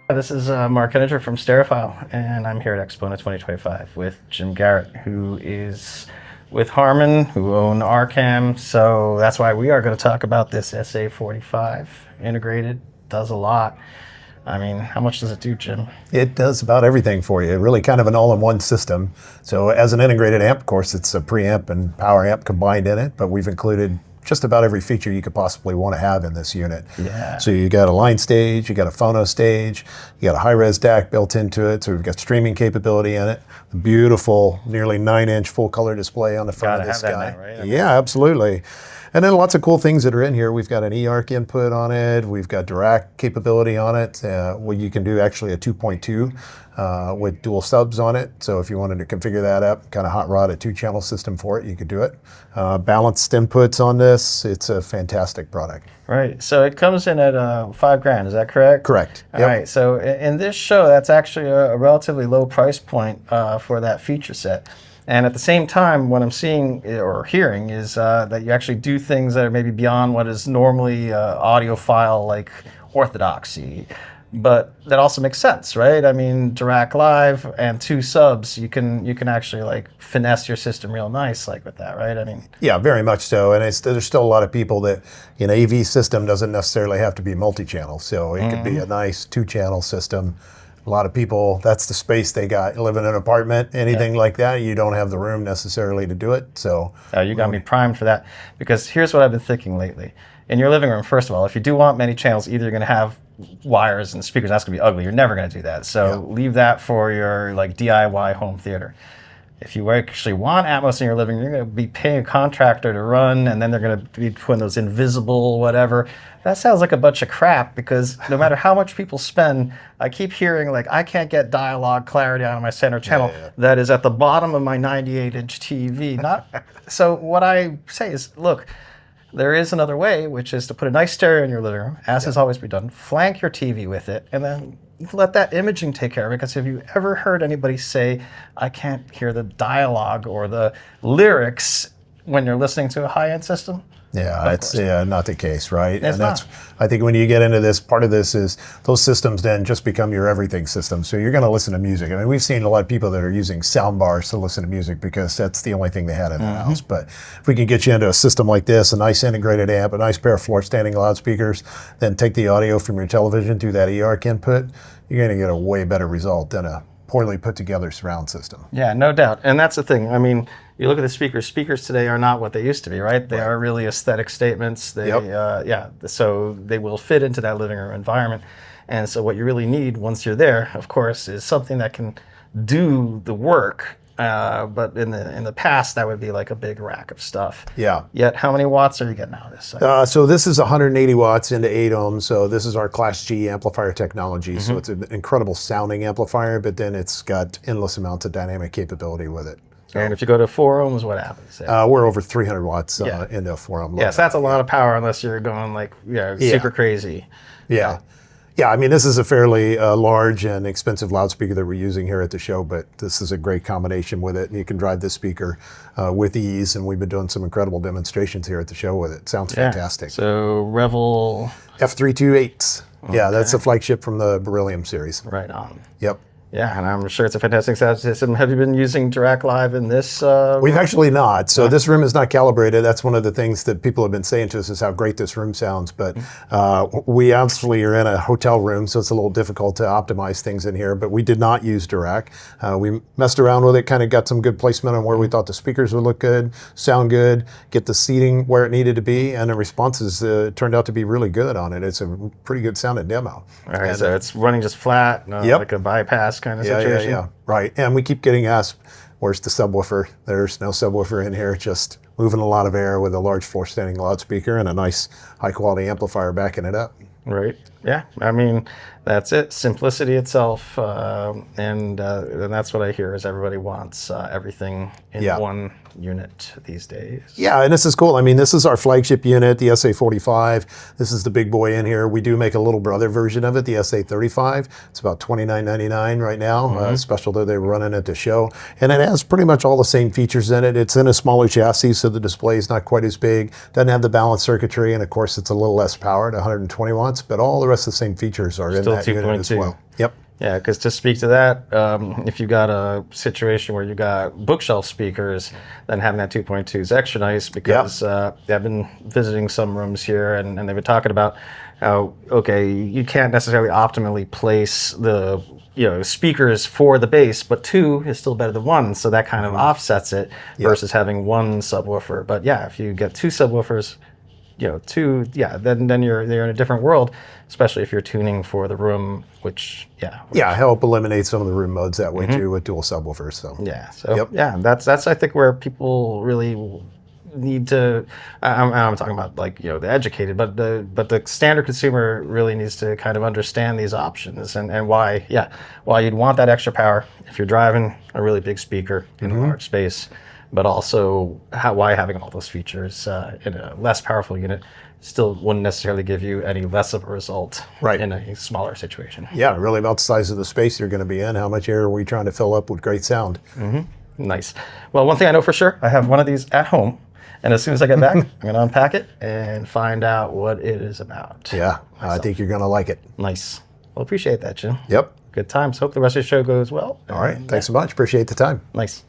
This is Mark Henninger from Stereophile, and I'm here at AXPONA 2025 with Jim Garrett, who is with Harman, who own Arcam. So that's why we are going to talk about this SA45 integrated. Does a lot. I mean, how much does it do, Jim? It does about everything for you. Really kind of an all-in-one system. So as an integrated amp, of course, it's a preamp and power amp combined in it, but we've included just about every feature you could possibly want to have in this unit. Yeah. So you got a line stage, you got a phono stage, you got a high-res DAC built into it, so we've got streaming capability in it. A beautiful, nearly 9-inch full-color display on the front of this guy. Now, right? Yeah, absolutely. And then lots of cool things that are in here. We've got an eARC input on it. We've got Dirac capability on it. Well, you can do actually a 2.2 with dual subs on it. So if you wanted to configure that up, kind of hot rod a 2-channel system for it, you could do it. Balanced inputs on this. It's a fantastic product. Right. So it comes in at $5,000. Is that correct? Correct. All right. So in this show, that's actually a relatively low price point for that feature set. And at the same time, what I'm seeing or hearing is that you actually do things that are maybe beyond what is normally audiophile like orthodoxy. But that also makes sense, right? I mean, Dirac Live and 2 subs, you can actually like finesse your system real nice like with that, right? I mean, yeah, very much so. And there's still a lot of people that an AV system doesn't necessarily have to be multi-channel. So it could be a nice 2-channel system. A lot of people, that's the space they got. You live in an apartment, anything like that, you don't have the room necessarily to do it. So you got me primed for that. Because here's what I've been thinking lately. In your living room, first of all, if you do want many channels, either you're going to have wires and speakers. That's going to be ugly. You're never going to do that. So leave that for your like DIY home theater. If you actually want Atmos in your living room, you're going to be paying a contractor to run, and then they're going to be putting those invisible whatever. That sounds like a bunch of crap, because no matter how much people spend, I keep hearing like, I can't get dialogue clarity out of my center channel that is at the bottom of my 98-inch TV. So what I say is, look, there is another way, which is to put a nice stereo in your living room, as has always been done, flank your TV with it, and then let that imaging take care of it. Because have you ever heard anybody say, I can't hear the dialogue or the lyrics when you're listening to a high-end system? Yeah, it's not the case, right? It's not. I think when you get into this, part of this is those systems then just become your everything system. So you're going to listen to music. I mean, we've seen a lot of people that are using sound bars to listen to music because that's the only thing they had in their house. But if we can get you into a system like this, a nice integrated amp, a nice pair of floor standing loudspeakers, then take the audio from your television through that eARC input, you're going to get a way better result than a poorly put together surround system. Yeah, no doubt. And that's the thing. I mean, you look at the speakers. Speakers today are not what they used to be, right? They are really aesthetic statements. They, so they will fit into that living room environment. And so what you really need once you're there, of course, is something that can do the work. But in the past, that would be like a big rack of stuff. Yeah. Yet, how many watts are you getting out of this? So this is 180 watts into 8 ohms. So this is our Class G amplifier technology. So it's an incredible sounding amplifier, but then it's got endless amounts of dynamic capability with it. And if you go to 4 ohms, what happens? We're over 300 watts into 4 ohm. Yes, that's a lot of power unless you're going like super crazy. Yeah. Yeah, I mean, this is a fairly large and expensive loudspeaker that we're using here at the show, but this is a great combination with it. And you can drive this speaker with ease, and we've been doing some incredible demonstrations here at the show with it. Sounds fantastic. So Revel F328s. Okay. Yeah, that's the flagship from the Beryllium series. Right on. Yep. Yeah, and I'm sure it's a fantastic sound system. Have you been using Dirac Live in this? We've actually not. So this room is not calibrated. That's one of the things that people have been saying to us is how great this room sounds. But we obviously are in a hotel room, so it's a little difficult to optimize things in here. But we did not use Dirac. We messed around with it, kind of got some good placement on where we thought the speakers would look good, sound good, get the seating where it needed to be, and the responses turned out to be really good on it. It's a pretty good sounding demo. All right, so it's running just flat, like a bypass kind of situation. Yeah, right. And we keep getting asked, where's the subwoofer? There's no subwoofer in here, just moving a lot of air with a large floor standing loudspeaker and a nice high quality amplifier backing it up. Right. Yeah. I mean, that's it. Simplicity itself. And that's what I hear is everybody wants everything in one unit these days. Yeah, and this is cool. I mean, this is our flagship unit, the SA45. This is the big boy in here. We do make a little brother version of it, the SA35. It's about $29.99 right now, special that they were running at the show. And it has pretty much all the same features in it. It's in a smaller chassis, so the display is not quite as big. Doesn't have the balanced circuitry, and of course, it's a little less powered, 120 watts, but all the rest of the same features are in that unit as well. Yep. Yeah, because to speak to that, if you got a situation where you got bookshelf speakers, then having that 2.2 is extra nice because I've been visiting some rooms here and they've been talking about how, okay, you can't necessarily optimally place the speakers for the bass, but 2 is still better than 1, so that kind of offsets it versus having 1 subwoofer. But yeah, if you get 2 subwoofers, then you're in a different world, especially if you're tuning for the room, which help eliminate some of the room modes that way too with dual subwoofers. So that's I think where people really need to. I'm talking about the educated, but the standard consumer really needs to kind of understand these options and why you'd want that extra power if you're driving a really big speaker in a large space. But also why having all those features in a less powerful unit still wouldn't necessarily give you any less of a result in a smaller situation. Yeah, really about the size of the space you're going to be in. How much air are we trying to fill up with great sound? Nice. Well, one thing I know for sure, I have one of these at home. And as soon as I get back, I'm going to unpack it and find out what it is about. Yeah, I think you're going to like it. Nice. Well, appreciate that, Jim. Yep. Good times. Hope the rest of the show goes well. All right. Thanks so much. Appreciate the time. Nice.